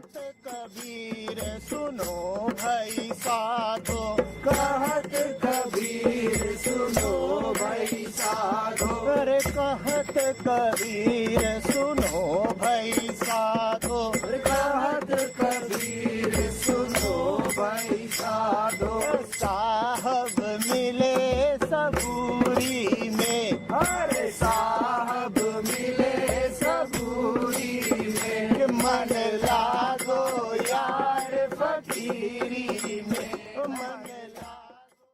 कबीर सुनो भाई साधो, कहत कबीर सुनो भाई साधो, अरे कहत कबीर सुनो भाई साधो, कहत कबीर सुनो भाई साधो। साहब मिले सबूरी में, अरे साहब मिले सबूरी में, मन लागो यार फकीरी में, मन लागो।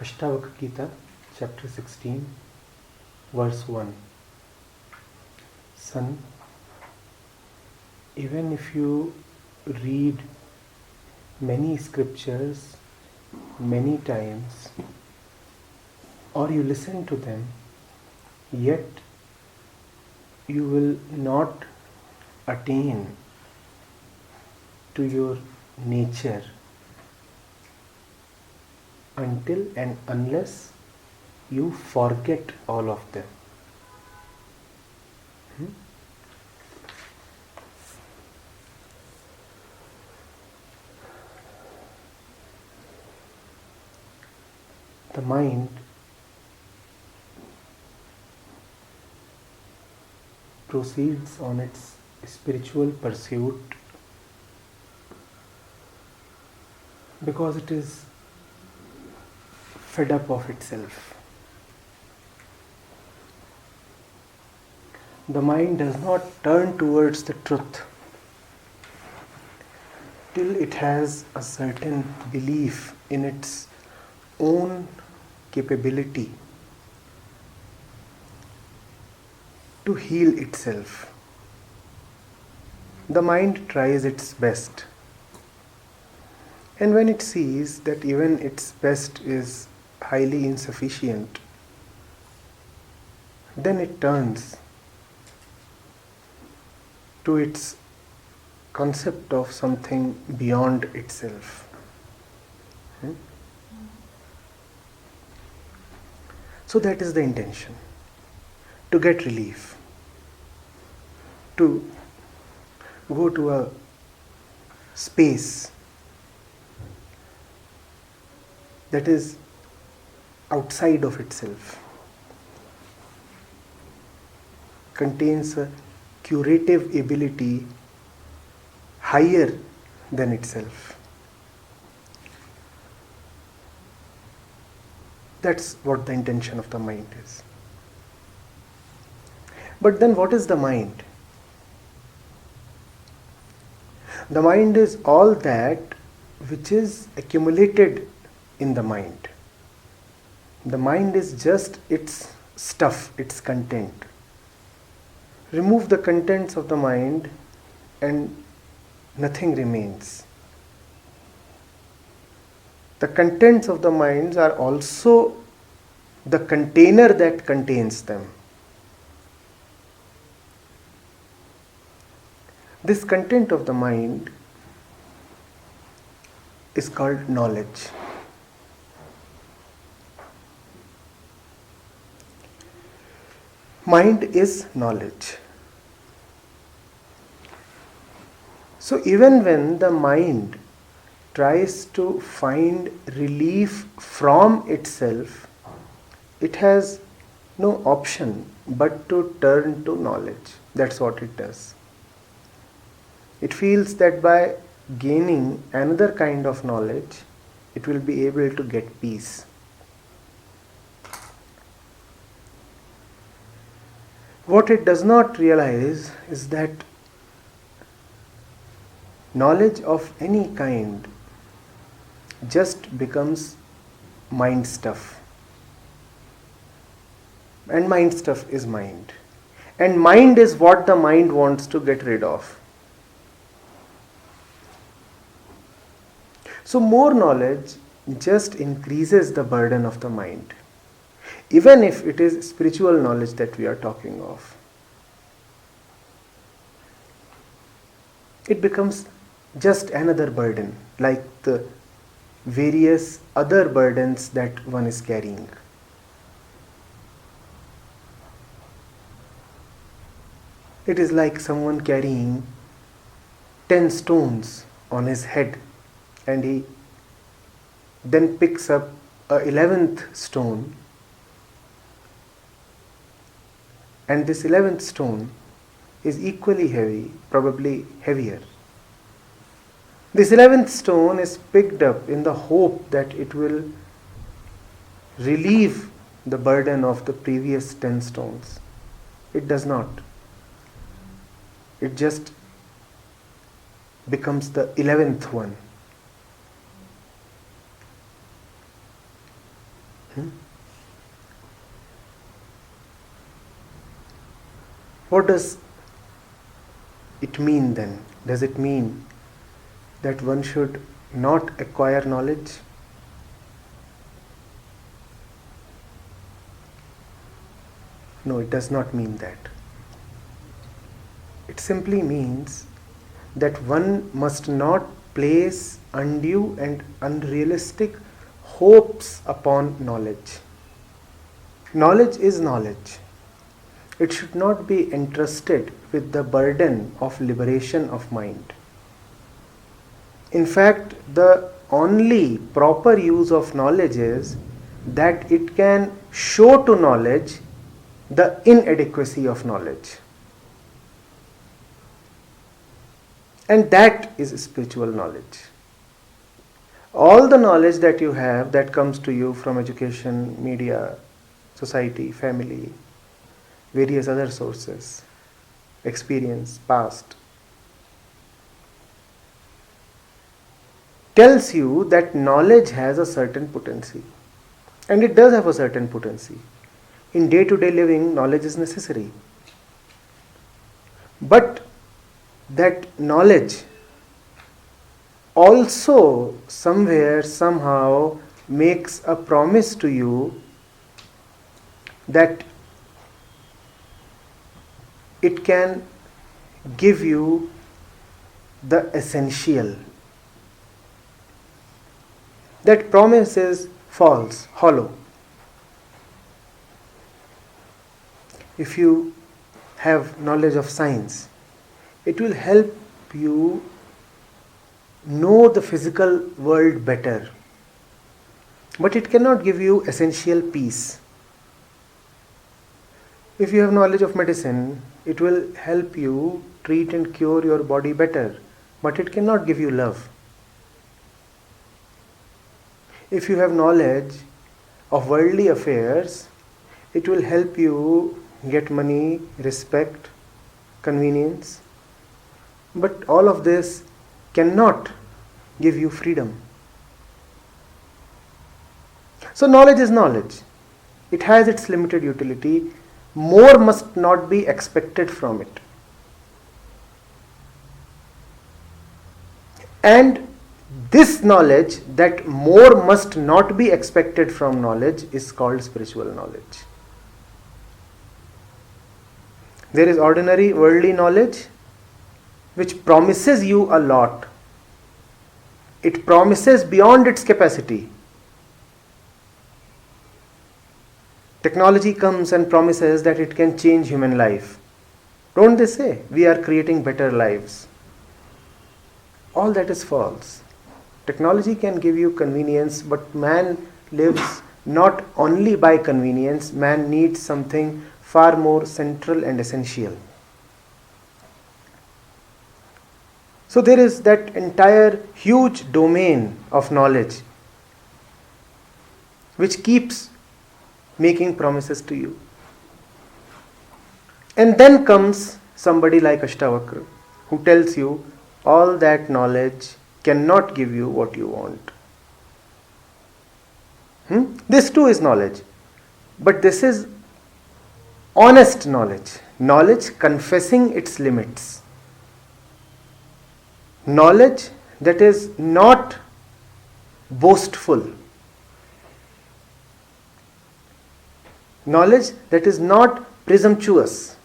Ashtavakra Gita, chapter 16, verse 1. Son, even if you read many scriptures many times, or you listen to them, yet you will not attain to your nature until and unless you forget all of them. The mind proceeds on its spiritual pursuit because it is fed up of itself. The mind does not turn towards the truth till it has a certain belief in its own capability to heal itself. The mind tries its best, and when it sees that even its best is highly insufficient, then it turns to its concept of something beyond itself. So that is the intention, to get relief, to go to a space that is outside of itself, contains a curative ability higher than itself. That's what the intention of the mind is. But then what is the mind? The mind is all that which is accumulated in the mind. The mind is just its stuff, its content. Remove the contents of the mind and nothing remains. The contents of the minds are also the container that contains them. This content of the mind is called knowledge. Mind is knowledge. So even when the mind tries to find relief from itself, it has no option but to turn to knowledge. That's what it does. It feels that by gaining another kind of knowledge, it will be able to get peace. What it does not realize is that knowledge of any kind just becomes mind stuff. And mind stuff is mind. And mind is what the mind wants to get rid of. So more knowledge just increases the burden of the mind, even if it is spiritual knowledge that we are talking of. It becomes just another burden, like the various other burdens that one is carrying. It is like someone carrying 10 stones on his head, and he then picks up a 11th stone, and this 11th stone is equally heavy, probably heavier. This 11th stone is picked up in the hope that it will relieve the burden of the previous 10 stones. It does not. It just becomes the 11th one. What does it mean then? Does it mean that one should not acquire knowledge? No, it does not mean that. It simply means that one must not place undue and unrealistic hopes upon knowledge. Knowledge is knowledge. It should not be entrusted with the burden of liberation of mind. In fact, the only proper use of knowledge is that it can show to knowledge the inadequacy of knowledge. And that is spiritual knowledge. All the knowledge that you have that comes to you from education, media, society, family, various other sources, experience, past, tells you that knowledge has a certain potency. And it does have a certain potency. In day-to-day living, knowledge is necessary. But that knowledge also somewhere, somehow makes a promise to you that it can give you the essential. That promise is false, hollow. If you have knowledge of science, it will help you know the physical world better. But it cannot give you essential peace. If you have knowledge of medicine, it will help you treat and cure your body better. But it cannot give you love. If you have knowledge of worldly affairs, it will help you get money, respect, convenience. But all of this cannot give you freedom. So knowledge is knowledge. It has its limited utility. More must not be expected from it. And this knowledge, that more must not be expected from knowledge, is called spiritual knowledge. There is ordinary worldly knowledge which promises you a lot. It promises beyond its capacity. Technology comes and promises that it can change human life. Don't they say, we are creating better lives? All that is false. Technology can give you convenience, but man lives not only by convenience. Man needs something far more central and essential. So there is that entire huge domain of knowledge which keeps making promises to you. And then comes somebody like Ashtavakra, who tells you all that knowledge cannot give you what you want. This too is knowledge. But this is honest knowledge. Knowledge confessing its limits. Knowledge that is not boastful. Knowledge that is not presumptuous.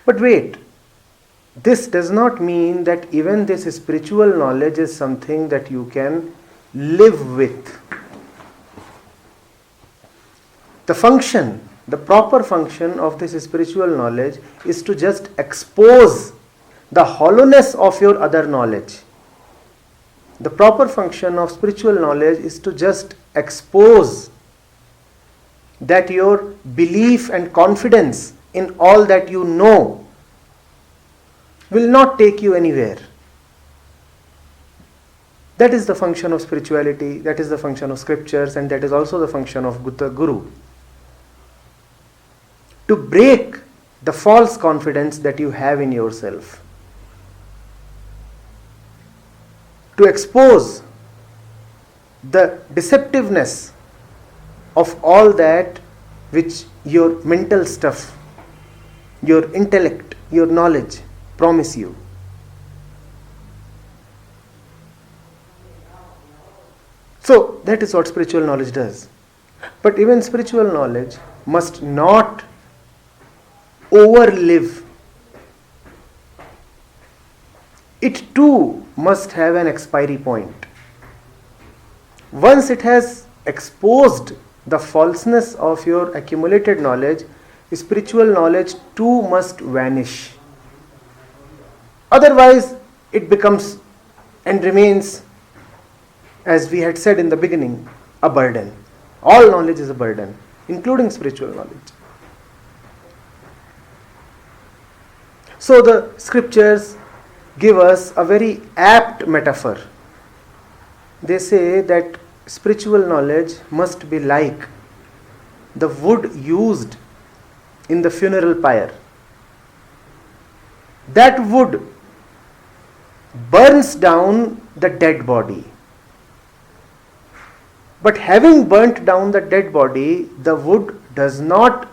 But wait, this does not mean that even this spiritual knowledge is something that you can live with. the proper function of this spiritual knowledge is to just expose the hollowness of your other knowledge. The proper function of spiritual knowledge is to just expose that your belief and confidence in all that you know will not take you anywhere. That is the function of spirituality, that is the function of scriptures, and that is also the function of the Guru. To break the false confidence that you have in yourself. To expose the deceptiveness of all that which your mental stuff, your intellect, your knowledge promise you. So that is what spiritual knowledge does. But even spiritual knowledge must not overlive. It too must have an expiry point. Once it has exposed the falseness of your accumulated knowledge, spiritual knowledge too must vanish. Otherwise, it becomes and remains, as we had said in the beginning, a burden. All knowledge is a burden, including spiritual knowledge. So the scriptures give us a very apt metaphor. They say that spiritual knowledge must be like the wood used in the funeral pyre. That wood burns down the dead body. But having burnt down the dead body, the wood does not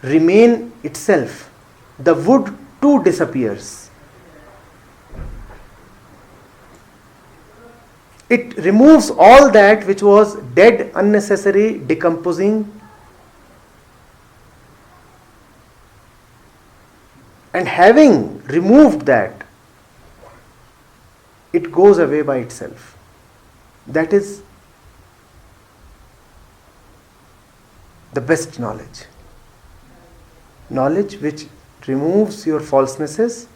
remain itself. The wood too disappears. It removes all that which was dead, unnecessary, decomposing. And having removed that, it goes away by itself. That is the best knowledge. Knowledge which removes your falsenesses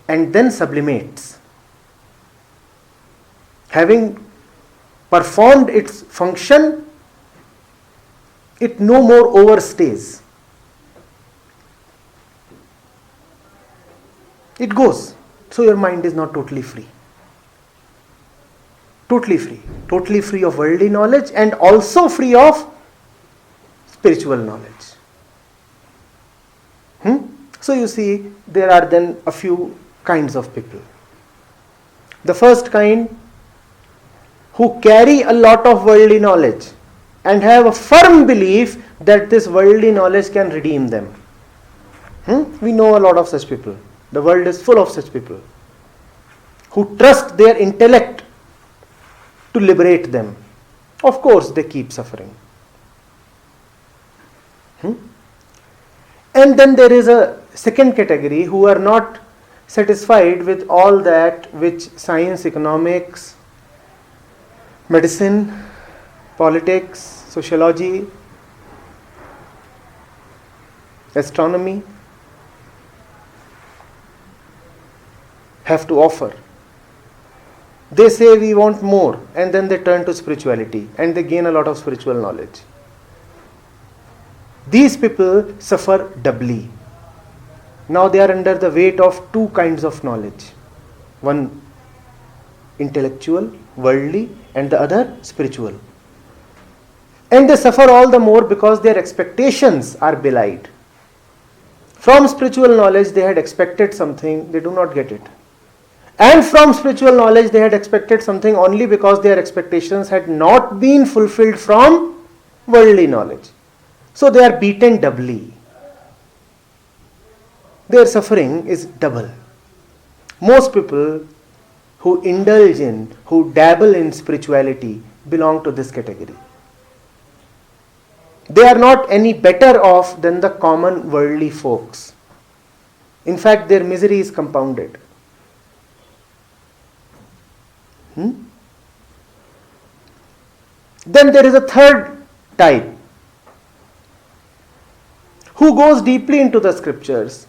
and then sublimates. Having performed its function, it no more overstays. It goes. So your mind is not totally free. Totally free. Totally free of worldly knowledge and also free of spiritual knowledge. So you see, there are then a few kinds of people. The first kind, who carry a lot of worldly knowledge and have a firm belief that this worldly knowledge can redeem them. We know a lot of such people. The world is full of such people who trust their intellect to liberate them. Of course, they keep suffering. And then there is a second category who are not satisfied with all that which science, economics, medicine, politics, sociology, astronomy have to offer. They say we want more, and then they turn to spirituality and they gain a lot of spiritual knowledge. These people suffer doubly. Now they are under the weight of two kinds of knowledge. One intellectual, worldly, and the other spiritual. And they suffer all the more because their expectations are belied. From spiritual knowledge they had expected something, they do not get it. And from spiritual knowledge they had expected something only because their expectations had not been fulfilled from worldly knowledge. So they are beaten doubly. Their suffering is double. Most people who indulge in, who dabble in spirituality belong to this category. They are not any better off than the common worldly folks. In fact, their misery is compounded. Then there is a third type who goes deeply into the scriptures,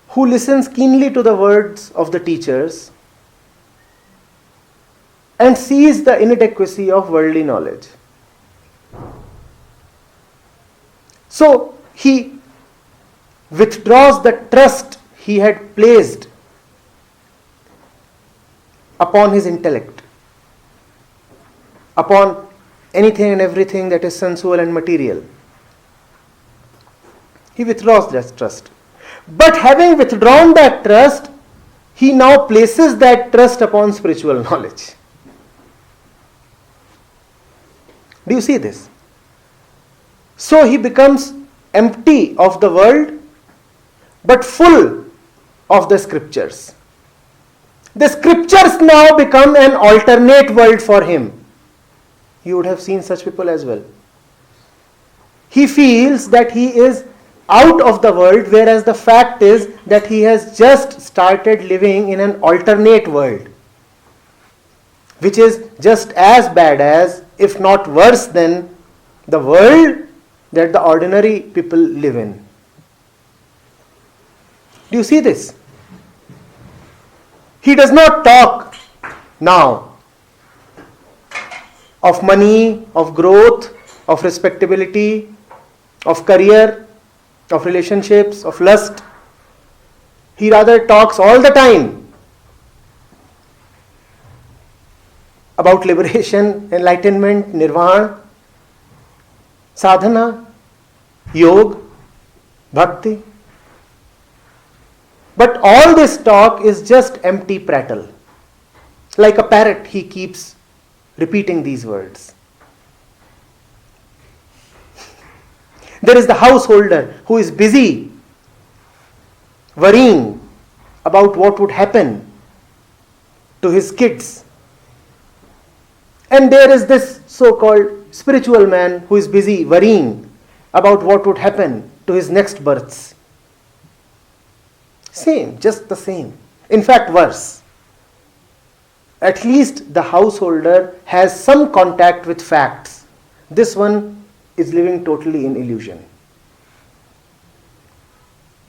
who listens keenly to the words of the teachers, and sees the inadequacy of worldly knowledge. So he withdraws the trust he had placed upon his intellect, upon anything and everything that is sensual and material. He withdraws that trust. But having withdrawn that trust, he now places that trust upon spiritual knowledge. Do you see this? So he becomes empty of the world, but full of the scriptures. The scriptures now become an alternate world for him. You would have seen such people as well. He feels that he is out of the world, whereas the fact is that he has just started living in an alternate world, which is just as bad as, if not worse than, the world that the ordinary people live in. Do you see this? He does not talk now of money, of growth, of respectability, of career, of relationships, of lust. He rather talks all the time about liberation, enlightenment, nirvana, sadhana, yoga, bhakti. But all this talk is just empty prattle. Like a parrot, he keeps repeating these words. There is the householder who is busy worrying about what would happen to his kids. And there is this so-called spiritual man who is busy worrying about what would happen to his next births. Same, just the same. In fact, worse. At least the householder has some contact with facts. This one is living totally in illusion.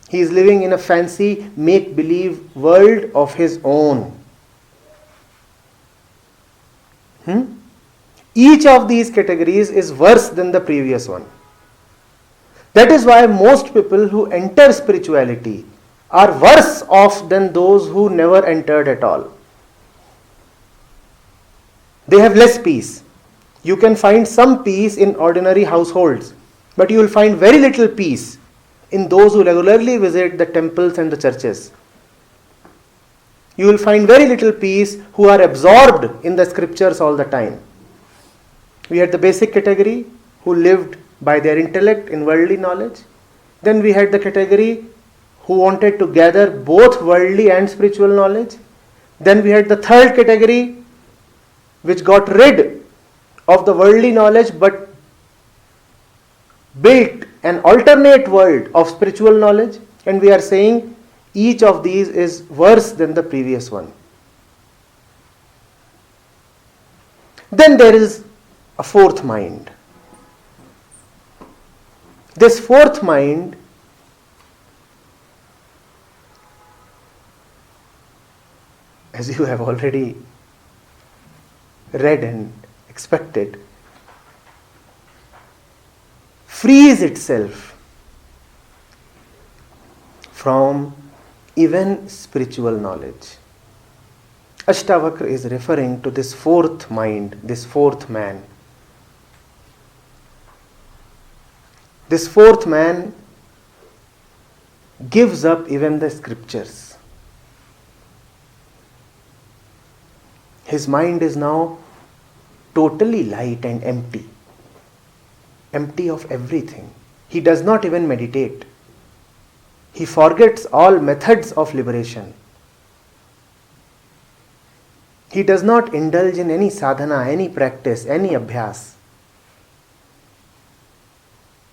He is living in a fancy make-believe world of his own. Each of these categories is worse than the previous one. That is why most people who enter spirituality are worse off than those who never entered at all. They have less peace. You can find some peace in ordinary households, but you will find very little peace in those who regularly visit the temples and the churches. You will find very little peace who are absorbed in the scriptures all the time. We had the basic category who lived by their intellect in worldly knowledge. Then we had the category who wanted to gather both worldly and spiritual knowledge. Then we had the third category which got rid of the worldly knowledge but built an alternate world of spiritual knowledge, and we are saying each of these is worse than the previous one. Then there is a fourth mind. This fourth mind as you have already read and expected, frees itself from even spiritual knowledge. Ashtavakra is referring to this fourth mind, this fourth man. This fourth man gives up even the scriptures. His mind is now totally light and empty. Empty of everything. He does not even meditate. He forgets all methods of liberation. He does not indulge in any sadhana, any practice, any abhyas.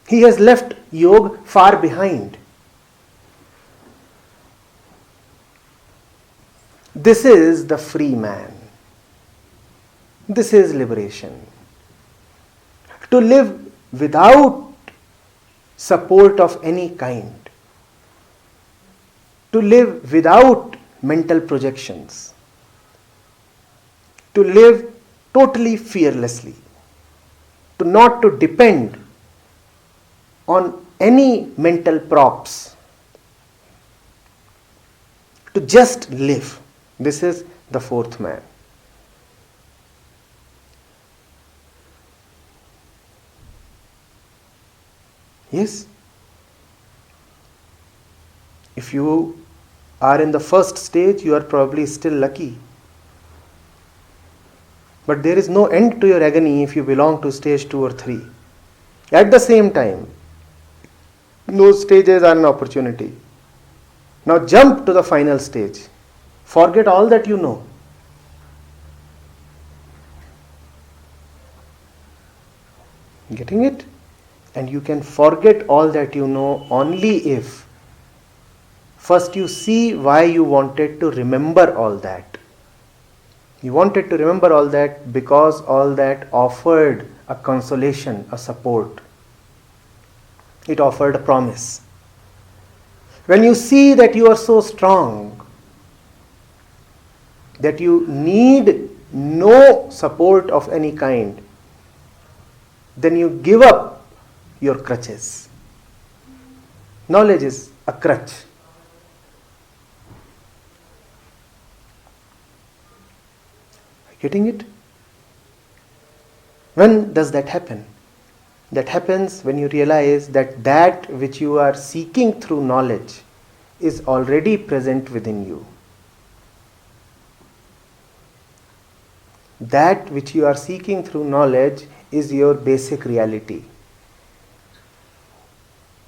He has left yoga far behind. This is the free man. This is liberation. To live without support of any kind, to live without mental projections, to live totally fearlessly, to not to depend on any mental props, to just live. This is the fourth man. Yes? If you are in the first stage, you are probably still lucky. But there is no end to your agony if you belong to stage 2 or 3. At the same time, those stages are an opportunity. Now jump to the final stage. Forget all that you know. Getting it? And you can forget all that you know only if first you see why you wanted to remember all that. You wanted to remember all that because all that offered a consolation, a support. It offered a promise. When you see that you are so strong, that you need no support of any kind, then you give up your crutches. Knowledge is a crutch. Getting it? When does that happen? That happens when you realize that that which you are seeking through knowledge is already present within you. That which you are seeking through knowledge is your basic reality.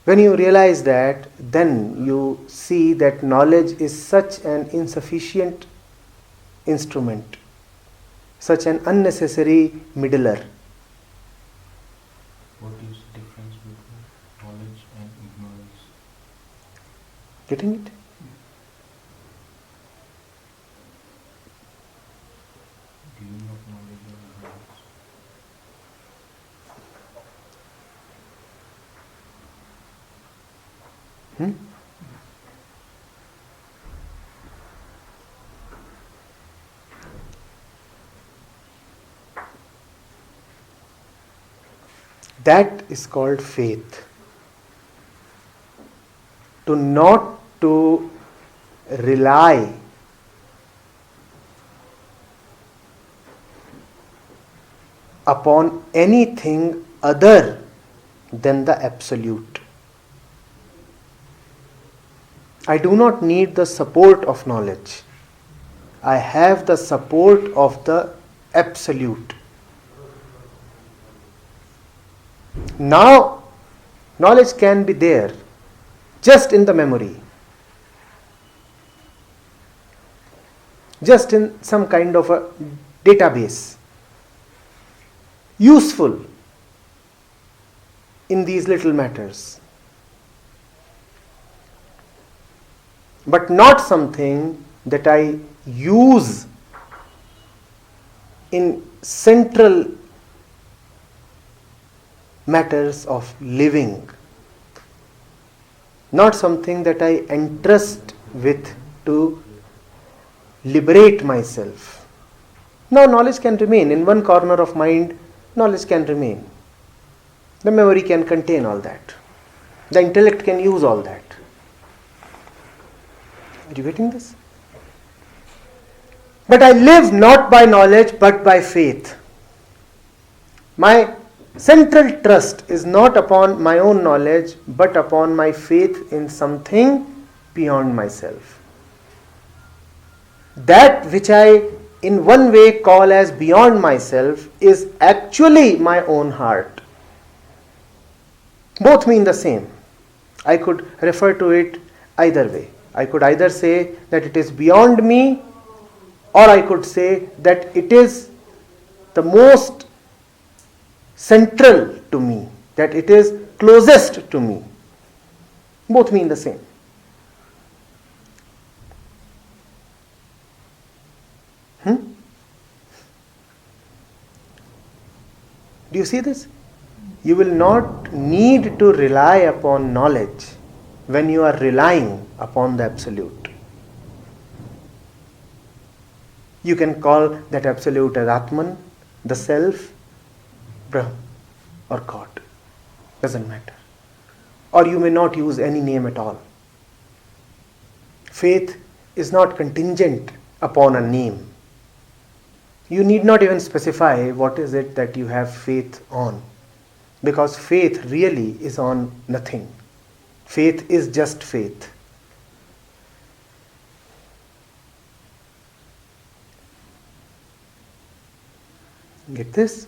When you realize that, then you see that knowledge is such an insufficient instrument, such an unnecessary middler. What is the difference between knowledge and ignorance? Getting it? Giving up knowledge or ignorance? That is called faith. To not to rely upon anything other than the absolute. I do not need the support of knowledge. I have the support of the absolute. Now, knowledge can be there, just in the memory, just in some kind of a database, useful in these little matters, but not something that I use in central matters of living, not something that I entrust with to liberate myself. Now knowledge can remain in one corner of mind. Knowledge can remain. The memory can contain all that. The intellect can use all that. Are you getting this? But I live not by knowledge but by faith. My central trust is not upon my own knowledge but upon my faith in something beyond myself. That which I in one way call as beyond myself is actually my own heart. Both mean the same. I could refer to it either way. I could either say that it is beyond me, or I could say that it is the most central to me, that it is closest to me. Both mean the same. Do you see this? You will not need to rely upon knowledge when you are relying upon the Absolute. You can call that Absolute as Atman, the Self, Brahm, or God. Doesn't matter. Or you may not use any name at all. Faith is not contingent upon a name. You need not even specify what is it that you have faith on, because faith really is on nothing. Faith is just faith. Get this?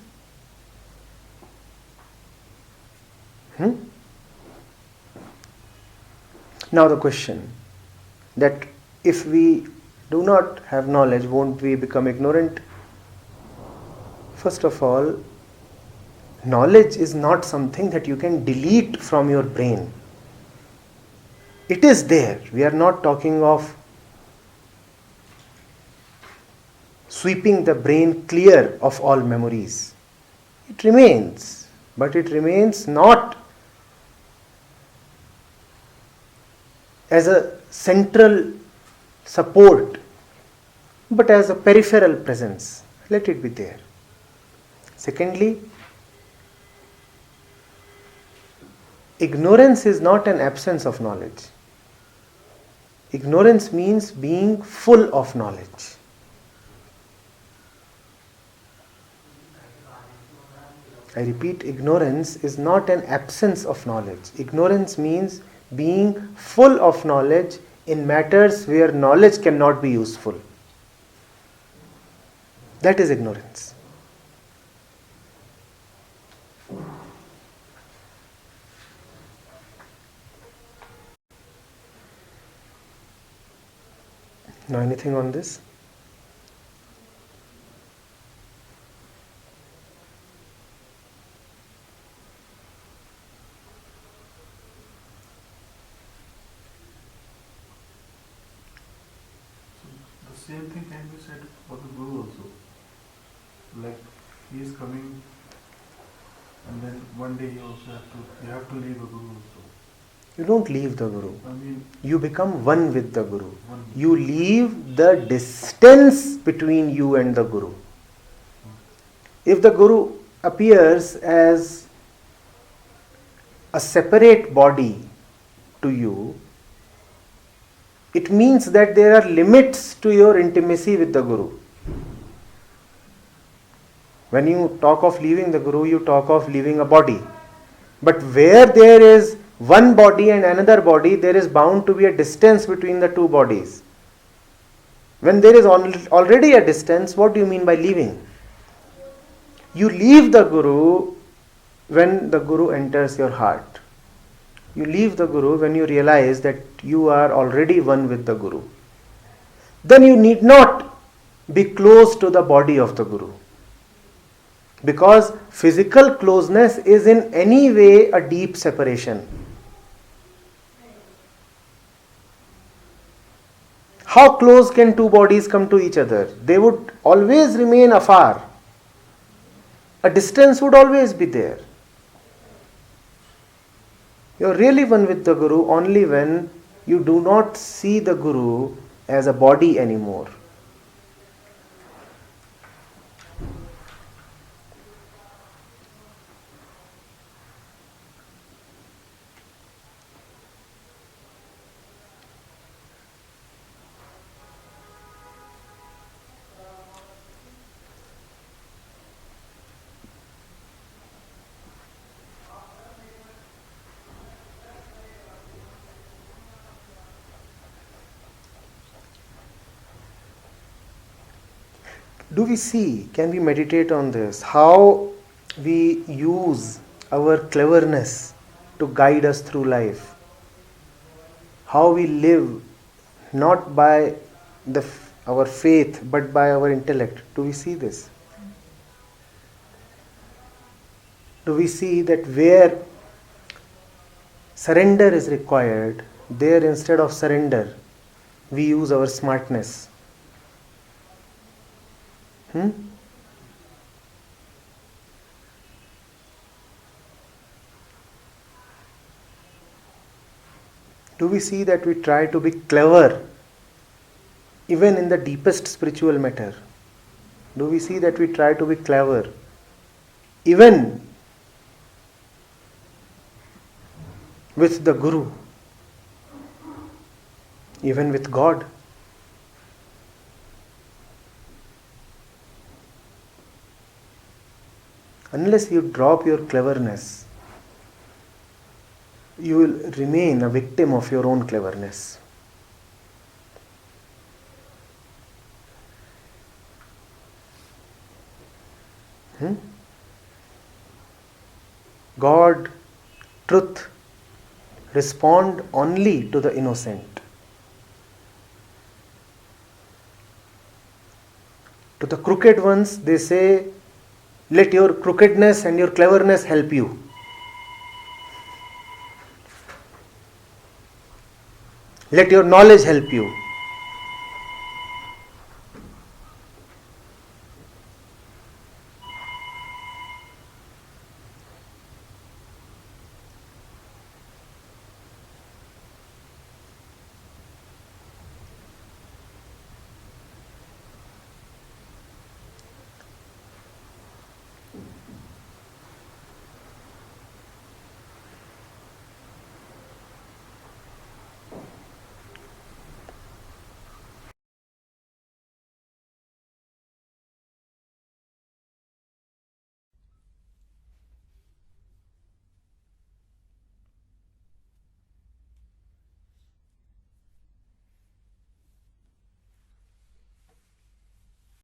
Now the question that if we do not have knowledge, won't we become ignorant? First of all, knowledge is not something that you can delete from your brain. It is there. We are not talking of sweeping the brain clear of all memories. It remains, but it remains not as a central support, but as a peripheral presence. Let it be there. Secondly, ignorance is not an absence of knowledge. Ignorance means being full of knowledge. I repeat, ignorance is not an absence of knowledge. Ignorance means being full of knowledge in matters where knowledge cannot be useful. That is ignorance. Now, anything on this? The same thing can be said for the Guru also. Like he is coming, and then one day you have to leave the Guru also. You don't leave the Guru. I mean, You become one with the Guru. one. You leave the distance between you and the Guru. If the Guru appears as a separate body to you, it means that there are limits to your intimacy with the Guru. When you talk of leaving the Guru, you talk of leaving a body. But where there is one body and another body, there is bound to be a distance between the two bodies. When there is already a distance, what do you mean by leaving? You leave the Guru when the Guru enters your heart. You leave the Guru when you realize that you are already one with the Guru. Then you need not be close to the body of the Guru. Because physical closeness is in any way a deep separation. How close can two bodies come to each other? They would always remain afar. A distance would always be there. You are really one with the Guru only when you do not see the Guru as a body anymore. Do we see, can we meditate on this, how we use our cleverness to guide us through life? How we live not by our faith but by our intellect. Do we see this? Do we see that where surrender is required, there instead of surrender, we use our smartness? Do we see that we try to be clever even in the deepest spiritual matter? Do we see that we try to be clever even with the Guru, even with God? Unless you drop your cleverness, you will remain a victim of your own cleverness. God, truth, respond only to the innocent. To the crooked ones, they say, let your crookedness and your cleverness help you. Let your knowledge help you.